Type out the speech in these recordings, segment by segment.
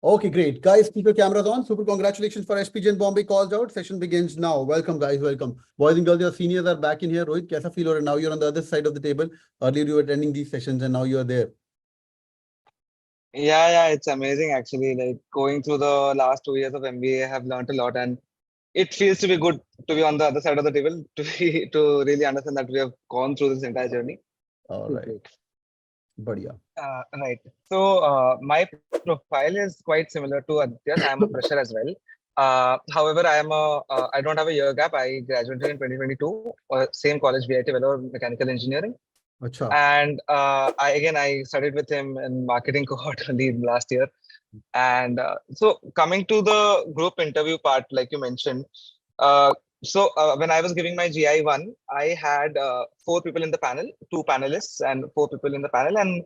Okay, great. Guys, keep your cameras on. Super congratulations for SPJIMR Mumbai calls out. Session begins now. Welcome, guys. Welcome. Boys and girls, your seniors are back in here. Rohit, kaisa feel or now you're on the other side of the table. Earlier you were attending these sessions and now you are there. Yeah, it's amazing actually. Like going through the last 2 years of MBA, I have learned a lot, and it feels to be good to be on the other side of the table to really understand that we have gone through this entire journey. All right. Great. Badhiya. Right. So my profile is quite similar to Aditya's. I am a fresher as well. However, I don't have a year gap. I graduated in 2022, same college, VIT, Vellore, Mechanical Engineering. Acha. And I studied with him in marketing cohort only last year. And so coming to the group interview part, like you mentioned, when I was giving my GI1, I had 4 people in the panel, 2 panelists and 4 people in the panel, and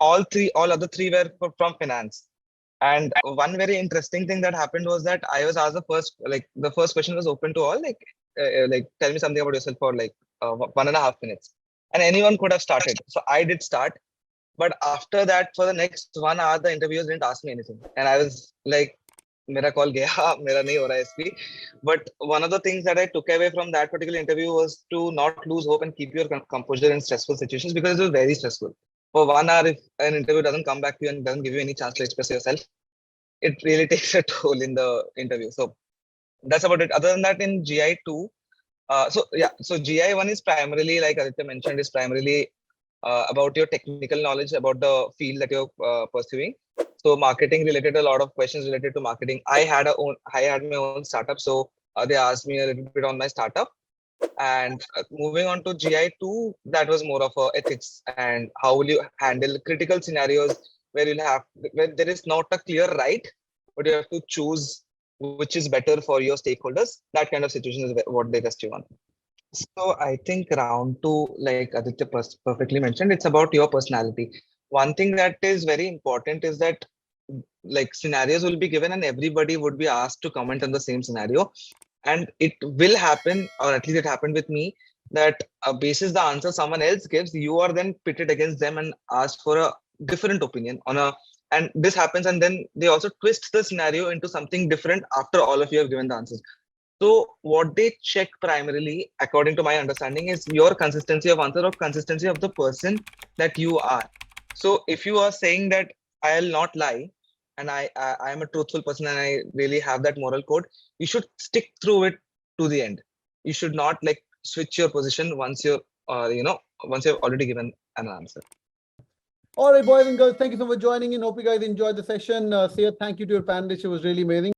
all other 3 were from finance. And one very interesting thing that happened was that I was asked the first question was open to all, tell me something about yourself for 1.5 minutes, and anyone could have started. So I did start, but after that, for the next 1 hour, the interviewers didn't ask me anything, and I was like, "Mera call gaya, mera nahi ho raha SP." But one of the things that I took away from that particular interview was to not lose hope and keep your composure in stressful situations, because it was very stressful. For 1 hour, if an interview doesn't come back to you and doesn't give you any chance to express yourself, it really takes a toll in the interview. So that's about it. Other than that, in GI2, so GI1 is primarily, like Aditya mentioned, is primarily about your technical knowledge about the field that you're pursuing. So marketing related, a lot of questions related to marketing. I had my own startup, so they asked me a little bit on my startup. And moving on to GI2, that was more of ethics and how will you handle critical scenarios where there is not a clear right, but you have to choose which is better for your stakeholders. That kind of situation is what they test you on. So I think round 2, like Aditya perfectly mentioned, it's about your personality. One thing that is very important is that like scenarios will be given and everybody would be asked to comment on the same scenario. And it will happen, or at least it happened with me, that basis the answer someone else gives, you are then pitted against them and asked for a different opinion and this happens, and then they also twist the scenario into something different after all of you have given the answers. So what they check primarily, according to my understanding, is your consistency of answer or consistency of the person that you are. So if you are saying that I'll not lie and I am a truthful person and I really have that moral code, you should stick through it to the end. You should not like switch your position once you've already given an answer. All right, boys and girls, thank you so much for joining in. Hope you guys enjoyed the session. Say a thank you to your panelists. It was really amazing.